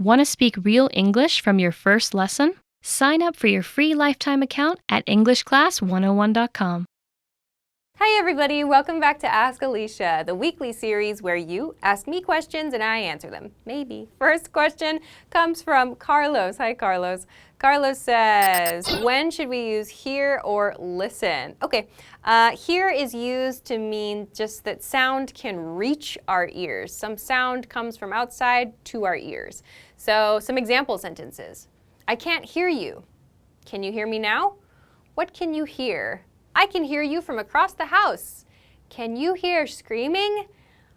Want to speak real English from your first lesson? Sign up for your free lifetime account at EnglishClass101.com. Hi everybody, welcome back to Ask Alisha, the weekly series where you ask me questions and I answer them. Maybe. First question comes from Carlos. Hi Carlos. Carlos says, when should we use hear or listen? Okay, hear is used to mean just that sound can reach our ears. Some sound comes from outside to our ears. So some example sentences. I can't hear you. Can you hear me now? What can you hear? I can hear you from across the house. Can you hear screaming?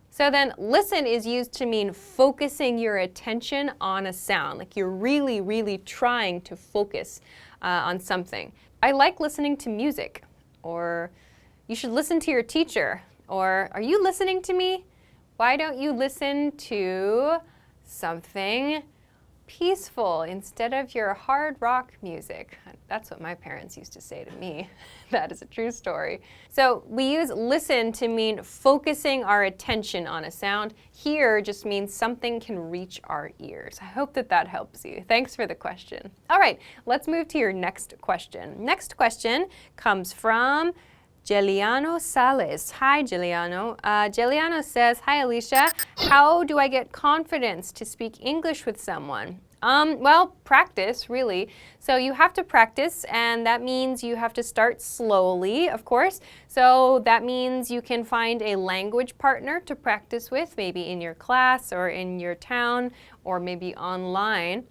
So then listen is used to mean focusing your attention on a sound, like you're really, really trying to focus on something. I like listening to music, or you should listen to your teacher, or are you listening to me? Why don't you listen to something peaceful instead of your hard rock music? That's what my parents used to say to me. That is a true story. So we use listen to mean focusing our attention on a sound. Hear just means something can reach our ears. I hope that that helps you. Thanks for the question. All right, let's move to your next question. Next question comes from Geliano Sales. Hi, Geliano. Geliano says, hi, Alisha. How do I get confidence to speak English with someone? Well, practice, really. So you have to practice, and that means you have to start slowly, of course. So that means you can find a language partner to practice with, maybe in your class or in your town, or maybe online.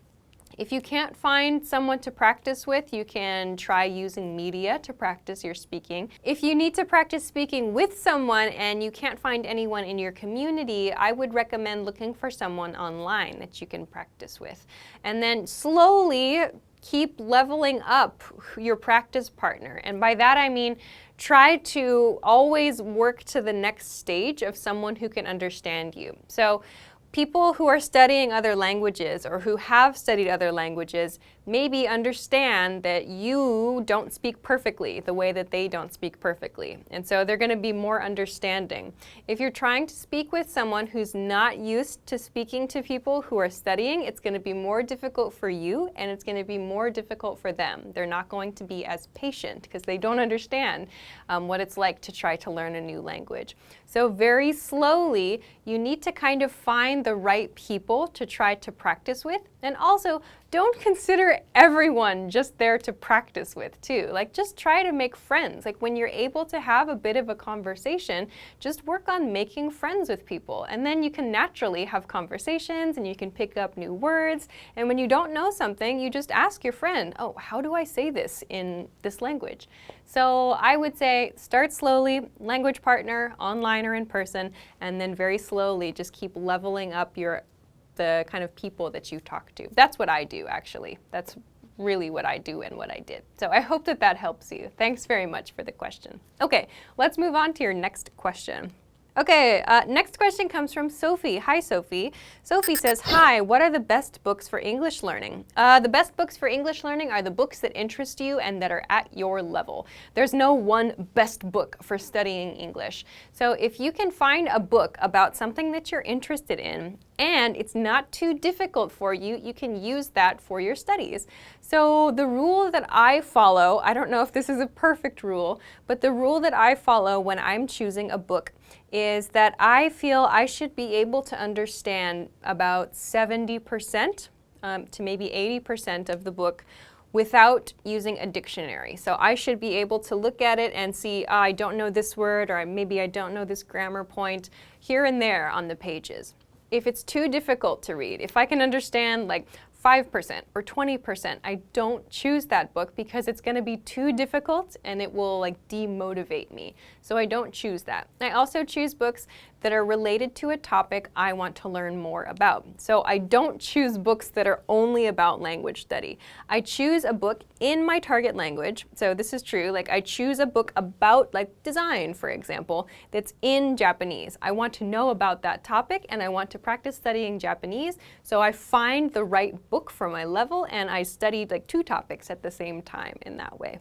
If you can't find someone to practice with, you can try using media to practice your speaking. If you need to practice speaking with someone and you can't find anyone in your community, I would recommend looking for someone online that you can practice with. And then slowly keep leveling up your practice partner. And by that I mean try to always work to the next stage of someone who can understand you. So people who are studying other languages or who have studied other languages maybe understand that you don't speak perfectly the way that they don't speak perfectly. And so they're going to be more understanding. If you're trying to speak with someone who's not used to speaking to people who are studying, it's going to be more difficult for you and it's going to be more difficult for them. They're not going to be as patient because they don't understand what it's like to try to learn a new language. So very slowly, you need to kind of find the right people to try to practice with, and also don't consider everyone just there to practice with too. Like just try to make friends. Like when you're able to have a bit of a conversation, just work on making friends with people. And then you can naturally have conversations and you can pick up new words. And when you don't know something, you just ask your friend, oh, how do I say this in this language? So I would say start slowly, language partner, online or in person, and then very slowly just keep leveling up the kind of people that you talk to. That's what I do, actually. That's really what I do and what I did. So I hope that that helps you. Thanks very much for the question. Okay, let's move on to your next question. Okay, next question comes from Sophie. Hi, Sophie. Sophie says, hi, what are the best books for English learning? The best books for English learning are the books that interest you and that are at your level. There's no one best book for studying English. So if you can find a book about something that you're interested in and it's not too difficult for you, you can use that for your studies. So the rule that I follow, I don't know if this is a perfect rule, but the rule that I follow when I'm choosing a book is that I feel I should be able to understand about 70% to maybe 80% of the book without using a dictionary. So I should be able to look at it and see, I don't know this word, or maybe I don't know this grammar point here and there on the pages. If it's too difficult to read, if I can understand like 5% or 20%, I don't choose that book because it's going to be too difficult and it will like demotivate me. So I don't choose that. I also choose books that are related to a topic I want to learn more about. So I don't choose books that are only about language study. I choose a book in my target language. So this is true. Like I choose a book about like design, for example, that's in Japanese. I want to know about that topic and I want to practice studying Japanese. So I find the right book for my level and I studied like 2 topics at the same time in that way.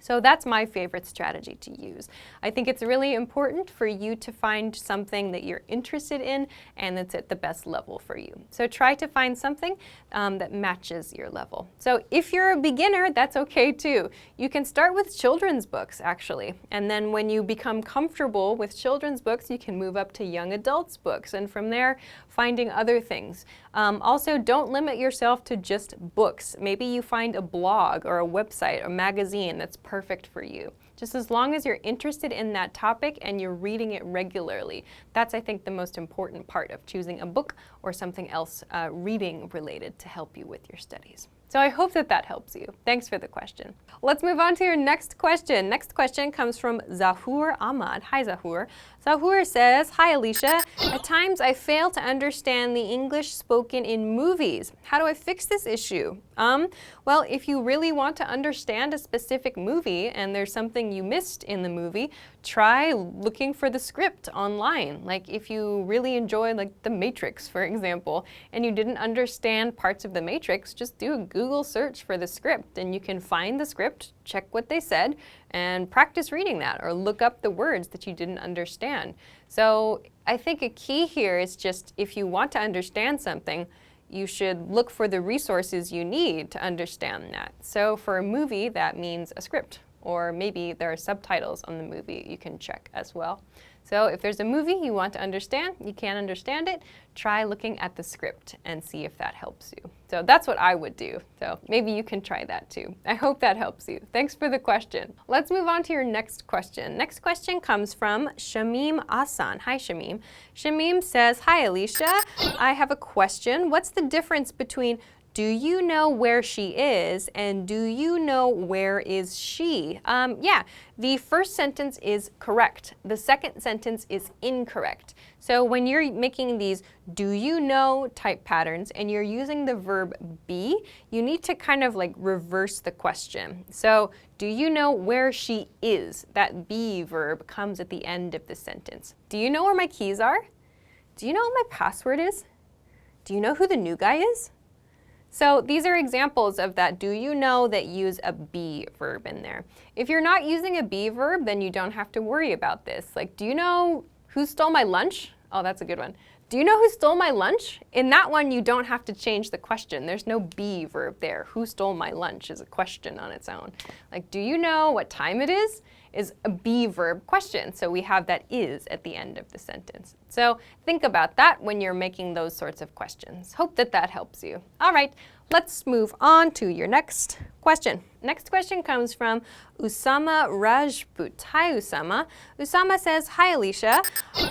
So that's my favorite strategy to use. I think it's really important for you to find something that you're interested in and that's at the best level for you. So try to find something that matches your level. So if you're a beginner, that's okay too. You can start with children's books actually, and then when you become comfortable with children's books, you can move up to young adults books, and from there finding other things. Also, don't limit yourself to just books. Maybe you find a blog or a website or magazine that's perfect for you. Just as long as you're interested in that topic and you're reading it regularly. That's, I think, the most important part of choosing a book or something else reading related to help you with your studies. So I hope that helps you. Thanks for the question. Let's move on to your next question. Next question comes from Zahur Ahmad. Hi, Zahur. Zahur says, hi, Alisha. At times I fail to understand the English spoken in movies. How do I fix this issue? Well, if you really want to understand a specific movie and there's something you missed in the movie, try looking for the script online. Like if you really enjoy like The Matrix, for example, and you didn't understand parts of The Matrix, just do a Google search for the script and you can find the script, check what they said, and practice reading that or look up the words that you didn't understand. So I think a key here is just if you want to understand something, you should look for the resources you need to understand that. So for a movie, that means a script, or maybe there are subtitles on the movie you can check as well. So if there's a movie you want to understand, you can't understand it, try looking at the script and see if that helps you. So that's what I would do. So maybe you can try that too. I hope that helps you. Thanks for the question. Let's move on to your next question. Next question comes from Shamim Asan. Hi, Shamim. Shamim says, hi, Alisha. I have a question. What's the difference between do you know where she is and do you know where is she? Yeah, the first sentence is correct. The second sentence is incorrect. So when you're making these do you know type patterns and you're using the verb be, you need to kind of like reverse the question. So do you know where she is? That be verb comes at the end of the sentence. Do you know where my keys are? Do you know what my password is? Do you know who the new guy is? So these are examples of that do you know that use a be verb in there. If you're not using a be verb, then you don't have to worry about this. Like, do you know who stole my lunch? Oh, that's a good one. Do you know who stole my lunch? In that one, you don't have to change the question. There's no be verb there. Who stole my lunch is a question on its own. Like, do you know what time it is a be verb question. So we have that is at the end of the sentence. So think about that when you're making those sorts of questions. Hope that helps you. All right, let's move on to your next question. Next question comes from Usama Rajput. Hi, Usama. Usama says, hi, Alisha.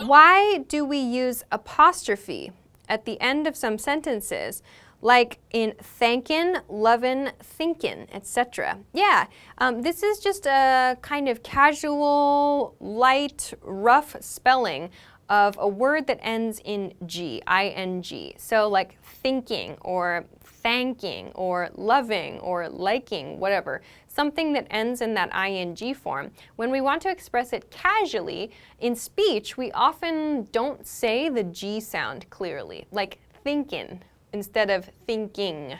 Why do we use apostrophe at the end of some sentences? Like in thankin, lovin, thinkin, etc. Yeah, this is just a kind of casual, light, rough spelling of a word that ends in G, I-N-G. So like thinking or thanking or loving or liking, whatever. Something that ends in that ing form. When we want to express it casually, in speech, we often don't say the G sound clearly, like thinkin instead of thinking.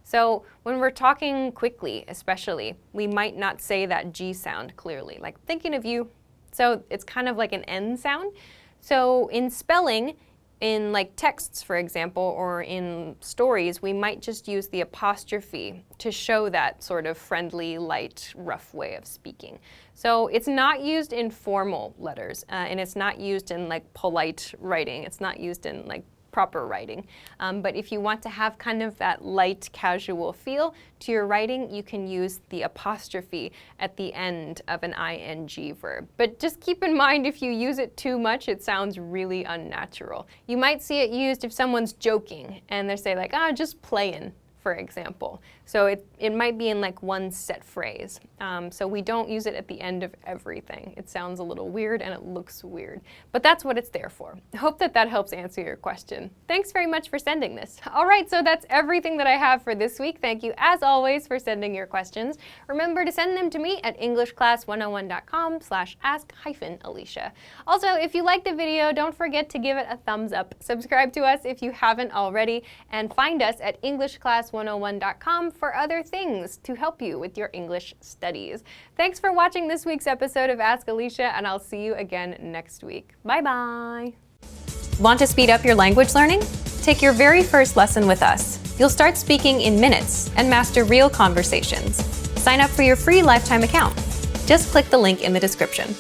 So when we're talking quickly, especially, we might not say that G sound clearly, like thinking of you. So it's kind of like an N sound. So in spelling, in like texts, for example, or in stories, we might just use the apostrophe to show that sort of friendly, light, rough way of speaking. So it's not used in formal letters, and it's not used in like polite writing. It's not used in like proper writing. But if you want to have kind of that light, casual feel to your writing, you can use the apostrophe at the end of an ing verb. But just keep in mind, if you use it too much, it sounds really unnatural. You might see it used if someone's joking and they say like, ah, just playing, for example. So it might be in like one set phrase. So we don't use it at the end of everything. It sounds a little weird and it looks weird. But that's what it's there for. I hope that helps answer your question. Thanks very much for sending this. All right, so that's everything that I have for this week. Thank you, as always, for sending your questions. Remember to send them to me at englishclass101.com/ask-Alisha. Also, if you liked the video, don't forget to give it a thumbs up. Subscribe to us if you haven't already, and find us at English Class englishclass101.com for other things to help you with your English studies. Thanks for watching this week's episode of Ask Alisha, and I'll see you again next week. Bye-bye. Want to speed up your language learning? Take your very first lesson with us. You'll start speaking in minutes and master real conversations. Sign up for your free lifetime account. Just click the link in the description.